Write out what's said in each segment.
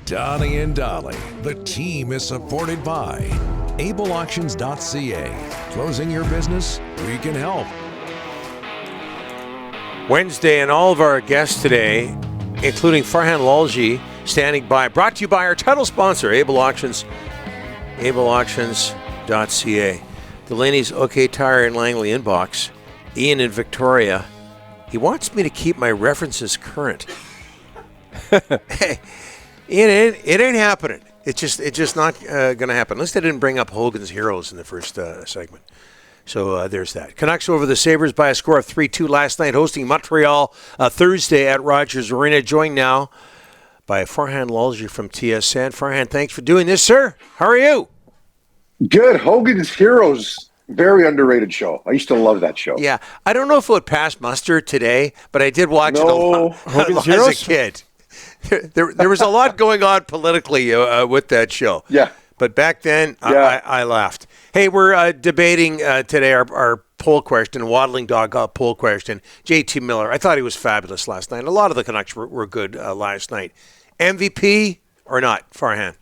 Donnie and Dolly. The team is supported by ableauctions.ca. Closing your business? We can help. Wednesday, and all of our guests today, including Farhan Lalji, standing by. Brought to you by our title sponsor, Able Auctions, ableauctions.ca. Delaney's OK Tire in Langley inbox. Ian in Victoria. He wants me to keep my references current. Hey, Ian, it ain't happening. It's just not going to happen. At least I didn't bring up Hogan's Heroes in the first segment. So there's that. Canucks over the Sabres by a score of 3-2 last night, hosting Montreal Thursday at Rogers Arena. Joined now by Farhan Lalji from TSN. Farhan, thanks for doing this, sir. How are you? Good. Hogan's Heroes, very underrated show. I used to love that show. Yeah. I don't know if it would pass muster today, but I did watch it a lot as a kid. There was a lot going on politically with that show. Yeah. But back then, I laughed. Hey, we're debating today our poll question, Waddling Dog poll question. JT Miller, I thought he was fabulous last night. A lot of the Canucks were good last night. MVP or not, Farhan?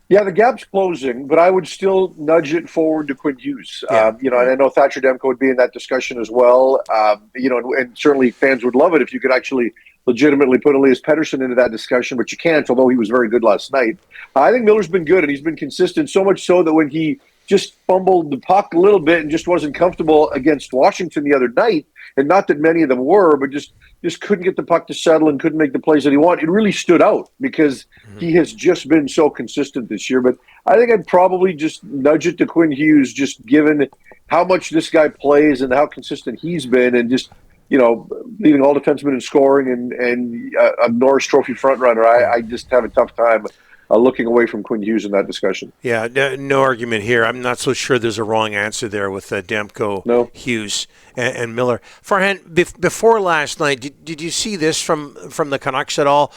Yeah, the gap's closing, but I would still nudge it forward to Quinn Hughes. Yeah. And I know Thatcher Demko would be in that discussion as well. And certainly fans would love it if you could actually legitimately put Elias Pettersson into that discussion, but you can't, although he was very good last night. I think Miller's been good, and he's been consistent, so much so that when he just fumbled the puck a little bit and just wasn't comfortable against Washington the other night, and not that many of them were, but just couldn't get the puck to settle and couldn't make the plays that he wanted. It really stood out because he has just been so consistent this year. But I think I'd probably just nudge it to Quinn Hughes, just given how much this guy plays and how consistent he's been, and just, leading all defensemen in scoring and a Norris Trophy frontrunner. I just have a tough time looking away from Quinn Hughes in that discussion. Yeah, no argument here. I'm not so sure there's a wrong answer there with Demko, Hughes, and Miller. Farhan, before last night, did you see this from the Canucks at all?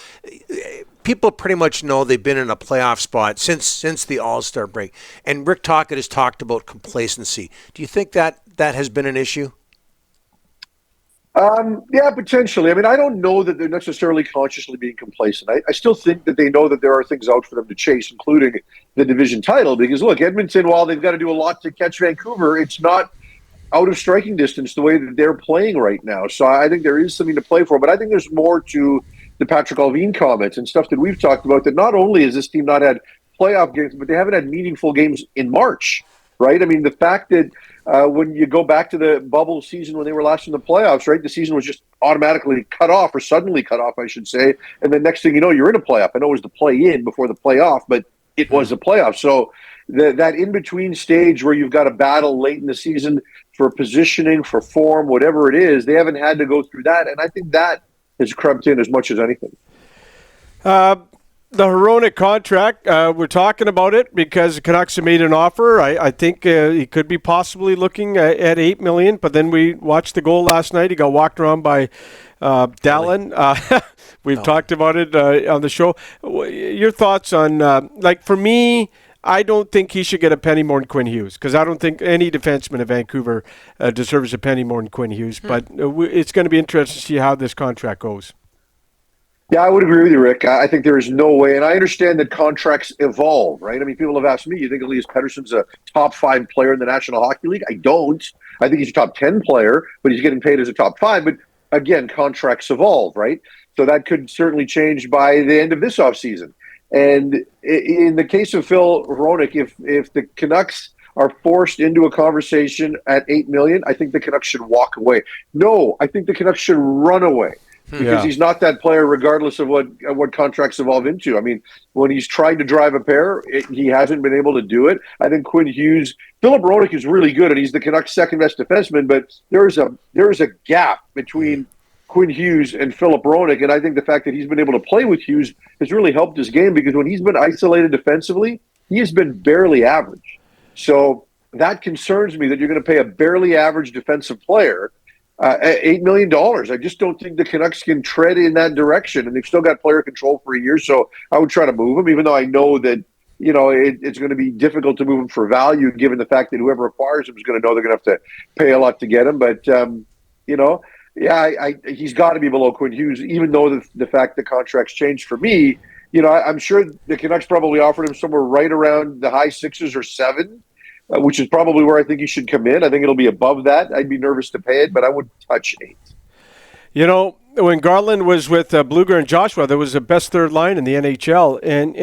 People pretty much know they've been in a playoff spot since the All-Star break. And Rick Tocchet has talked about complacency. Do you think that has been an issue? Yeah, potentially. I mean, I don't know that they're necessarily consciously being complacent. I still think that they know that there are things out for them to chase, including the division title. Because, look, Edmonton, while they've got to do a lot to catch Vancouver, it's not out of striking distance the way that they're playing right now. So I think there is something to play for. But I think there's more to the Patrick Allvin comments and stuff that we've talked about, that not only has this team not had playoff games, but they haven't had meaningful games in March, right? I mean, the fact that when you go back to the bubble season when they were last in the playoffs, right, the season was just automatically cut off, or suddenly cut off, I should say. And then next thing you know, you're in a playoff. I know it was the play-in before the playoff, but it was a playoff. So that in-between stage where you've got a battle late in the season for positioning, for form, whatever it is, they haven't had to go through that. And I think that has crept in as much as anything. The Hronek contract, we're talking about it because the Canucks have made an offer. I think he could be possibly looking at $8 million, but then we watched the goal last night. He got walked around by Dallin. We've talked about it on the show. Your thoughts on, for me, I don't think he should get a penny more than Quinn Hughes, because I don't think any defenseman in Vancouver deserves a penny more than Quinn Hughes. But it's going to be interesting to see how this contract goes. Yeah, I would agree with you, Rick. I think there is no way, and I understand that contracts evolve, right? I mean, people have asked me, you think Elias Pettersson's a top 5 player in the National Hockey League? I don't. I think he's a top 10 player, but he's getting paid as a top 5. But again, contracts evolve, right? So that could certainly change by the end of this offseason. And in the case of Phil Hronek, if the Canucks are forced into a conversation at $8 million, I think the Canucks should walk away. No, I think the Canucks should run away. Because he's not that player, regardless of what contracts evolve into. I mean, when he's tried to drive a pair, he hasn't been able to do it. I think Quinn Hughes, Philip Hronek is really good, and he's the Canucks' second best defenseman. But there is a gap between Quinn Hughes and Philip Hronek, and I think the fact that he's been able to play with Hughes has really helped his game, because when he's been isolated defensively, he has been barely average. So that concerns me, that you're going to pay a barely average defensive player $8 million. I just don't think the Canucks can tread in that direction, and they've still got player control for a year. So I would try to move him, even though I know that it's going to be difficult to move him for value, given the fact that whoever acquires him is going to know they're going to have to pay a lot to get him. But he's got to be below Quinn Hughes, even though the fact the contracts changed for me I'm sure the Canucks probably offered him somewhere right around the high 6s or 7, which is probably where I think he should come in. I think it'll be above that. I'd be nervous to pay it, but I wouldn't touch 8. When Garland was with Bluger and Joshua, there was the best third line in the NHL, and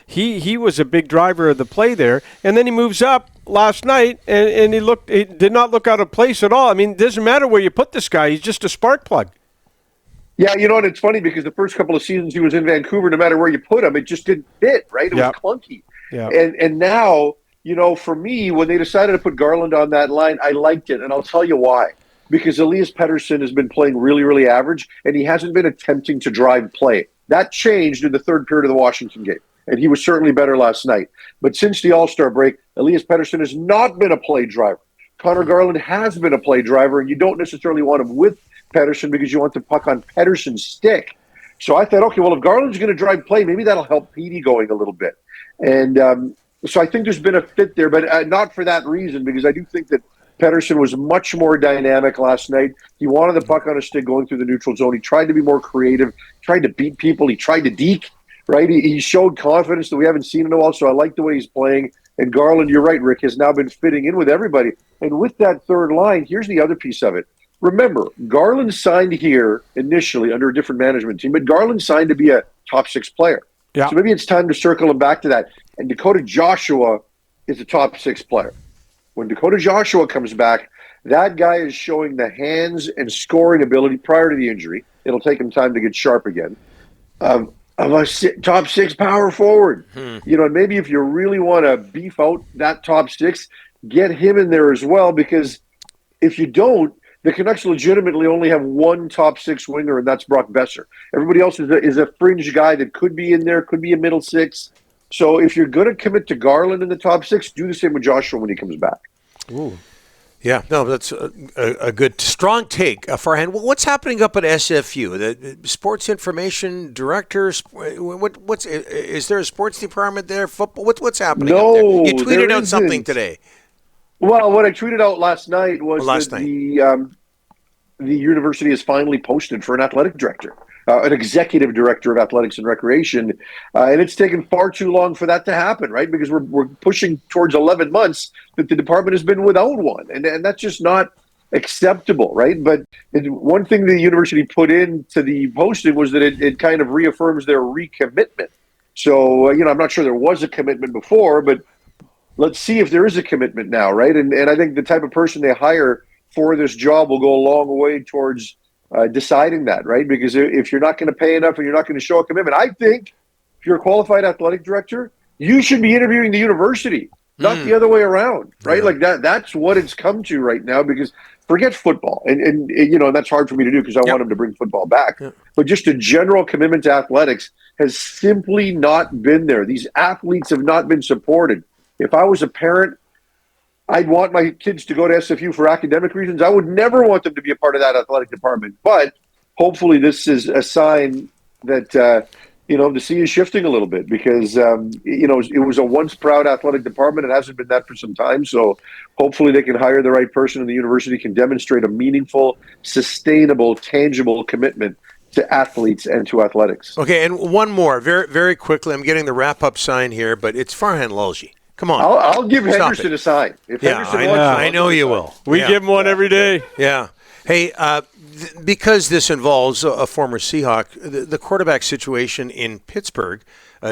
he was a big driver of the play there. And then he moves up last night, and he did not look out of place at all. I mean, it doesn't matter where you put this guy; he's just a spark plug. Yeah, and it's funny because the first couple of seasons he was in Vancouver, no matter where you put him, it just didn't fit, right? It was clunky. Yeah. And now, for me, when they decided to put Garland on that line, I liked it, and I'll tell you why. Because Elias Pettersson has been playing really, really average, and he hasn't been attempting to drive play. That changed in the third period of the Washington game, and he was certainly better last night. But since the All-Star break, Elias Pettersson has not been a play driver. Conor Garland has been a play driver, and you don't necessarily want him with Pettersson because you want the puck on Pettersson's stick. So I thought, okay, well, if Garland's going to drive play, maybe that'll help Petey going a little bit. And so I think there's been a fit there, but not for that reason, because I do think that Pettersson was much more dynamic last night. He wanted the puck on his stick going through the neutral zone. He tried to be more creative, tried to beat people. He tried to deke, right? He showed confidence that we haven't seen in a while, so I like the way he's playing. And Garland, you're right, Rick, has now been fitting in with everybody. And with that third line, here's the other piece of it. Remember, Garland signed here initially under a different management team, but Garland signed to be a top 6 player. Yeah. So maybe it's time to circle him back to that. And Dakota Joshua is a top 6 player. When Dakota Joshua comes back, that guy is showing the hands and scoring ability prior to the injury. It'll take him time to get sharp again. Of a top 6 power forward. And maybe if you really want to beef out that top 6, get him in there as well, because if you don't, the Canucks legitimately only have one top 6 winger, and that's Brock Besser. Everybody else is a fringe guy that could be in there, could be a middle 6. So if you're going to commit to Garland in the top 6, do the same with Joshua when he comes back. Ooh. Yeah, no, that's a good, strong take. Farhan, what's happening up at SFU? The sports information director, is there a sports department there? Football? What's happening up there? You tweeted out something today. Well, what I tweeted out last night was the university has finally posted for an athletic director. An executive director of athletics and recreation, and it's taken far too long for that to happen, right? Because we're pushing towards 11 months that the department has been without one, and that's just not acceptable, right? But one thing the university put into the posting was that it kind of reaffirms their recommitment. So, I'm not sure there was a commitment before, but let's see if there is a commitment now, right? And I think the type of person they hire for this job will go a long way towards deciding that, right? Because if you're not going to pay enough and you're not going to show a commitment, I think if you're a qualified athletic director, you should be interviewing the university, not the other way around, right? Yeah. Like that's what it's come to right now, because forget football. And that's hard for me to do because I want them to bring football back. Yeah. But just a general commitment to athletics has simply not been there. These athletes have not been supported. If I was a parent, I'd want my kids to go to SFU for academic reasons. I would never want them to be a part of that athletic department. But hopefully this is a sign that, the sea is shifting a little bit, because, it was a once proud athletic department. It hasn't been that for some time. So hopefully they can hire the right person and the university can demonstrate a meaningful, sustainable, tangible commitment to athletes and to athletics. Okay, and one more, very, very quickly. I'm getting the wrap-up sign here, but it's Farhan Lalji. Come on. I'll give Henderson a sign. If Henderson wants I know you will. We give him one every day. Yeah. Hey, because this involves a former Seahawk, the quarterback situation in Pittsburgh,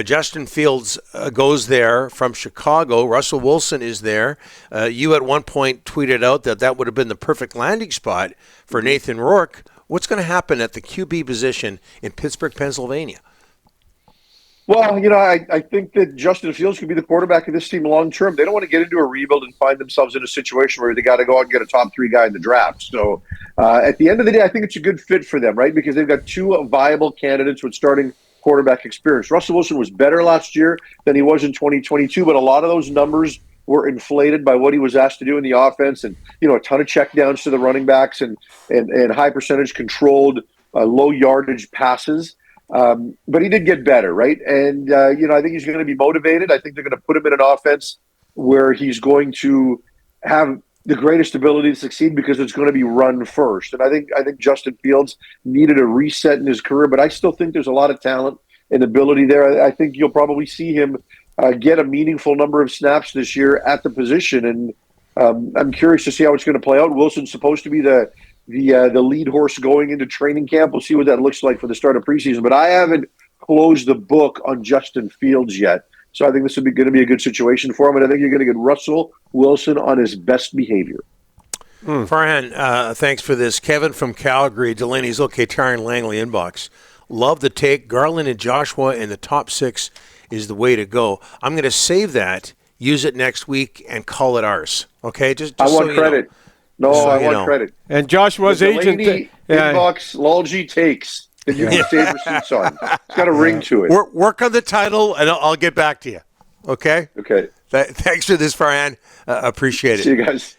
Justin Fields goes there from Chicago. Russell Wilson is there. You at one point tweeted out that would have been the perfect landing spot for Nathan Rourke. What's going to happen at the QB position in Pittsburgh, Pennsylvania? Well, I think that Justin Fields could be the quarterback of this team long term. They don't want to get into a rebuild and find themselves in a situation where they got to go out and get a top 3 guy in the draft. So at the end of the day, I think it's a good fit for them, right? Because they've got 2 viable candidates with starting quarterback experience. Russell Wilson was better last year than he was in 2022, but a lot of those numbers were inflated by what he was asked to do in the offense, and a ton of checkdowns to the running backs and high percentage controlled low yardage passes. But he did get better, right? And, I think he's going to be motivated. I think they're going to put him in an offense where he's going to have the greatest ability to succeed because it's going to be run first. And I think Justin Fields needed a reset in his career, but I still think there's a lot of talent and ability there. I think you'll probably see him get a meaningful number of snaps this year at the position, and I'm curious to see how it's going to play out. Wilson's supposed to be the lead horse going into training camp. We'll see what that looks like for the start of preseason. But I haven't closed the book on Justin Fields yet, so I think this is going to be a good situation for him. And I think you're going to get Russell Wilson on his best behavior. Farhan, thanks for this. Kevin from Calgary, Delaney's OK Tire and Langley inbox. Love the take. Garland and Joshua in the top 6 is the way to go. I'm going to save that, use it next week, and call it ours. Okay? Just I want so credit. You know. No, I want credit. And Joshua's agent. Inbox Lalji takes. That you can Sabres suits on. It's got a ring to it. Work on the title, and I'll get back to you. Okay? Okay. Thanks for this, Farhan. Appreciate it. See you guys.